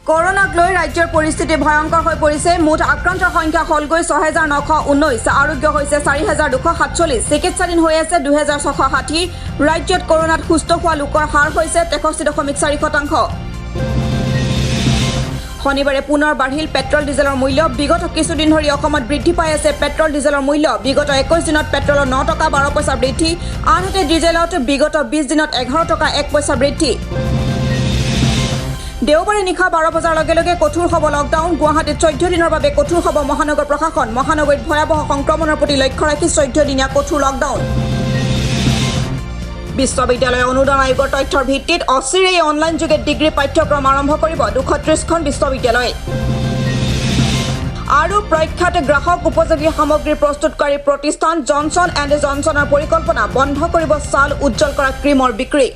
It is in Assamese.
কৰোনাক লৈ ৰাজ্যৰ পৰিস্থিতি ভয়ংকৰ হৈ পৰিছে। মুঠ আক্ৰান্তৰ সংখ্যা হলগৈ ৬,৯১৯, আৰোগ্য হৈছে ৪,২৪৭, চিকিৎসাধীন হৈ আছে ২,৬৬০। ৰাজ্যত কৰোনাত সুস্থ হোৱা লোকৰ হাৰ হৈছে ৬৩.৪%। শনিবাৰে পুনৰ বাঢ়িল পেট্ৰল ডিজেলৰ মূল্য। বিগত কিছুদিন ধৰি অসমত বৃদ্ধি পাই আছে পেট্ৰল ডিজেলৰ মূল্য। বিগত ২১ দিনত পেট্ৰলৰ ৯ টকা ১২ পইচা বৃদ্ধি, আনহাতে ডিজেলত বিগত ২০ দিনত ১১ টকা ১ পইচা বৃদ্ধি। দেওবাৰে নিশা ১২ বজাৰ লগে লগে কঠোৰ হ'ব লকডাউন। গুৱাহাটীত ১৪ দিনৰ বাবে কঠোৰ হ'ব মহানগৰ প্ৰশাসন। মহানগৰীত ভয়াৱহ সংক্ৰমণৰ প্ৰতি লক্ষ্য ৰাখি ১৪ দিনীয়া কঠোৰ লকডাউন। বিশ্ববিদ্যালয় অনুদান আয়োগৰ তথ্যৰ ভিত্তিত অচিৰেই অনলাইন যোগে ডিগ্ৰী পাঠ্যক্ৰম আৰম্ভ কৰিব ২৩০খন বিশ্ববিদ্যালয়। আৰু প্ৰখ্যাত গ্ৰাহক উপযোগী সামগ্ৰী প্ৰস্তুতকাৰী প্ৰতিষ্ঠান জনছন এণ্ড জনছনৰ পৰিকল্পনা বন্ধ কৰিব ছাল উজ্জ্বল কৰা ক্ৰীমৰ বিক্ৰী।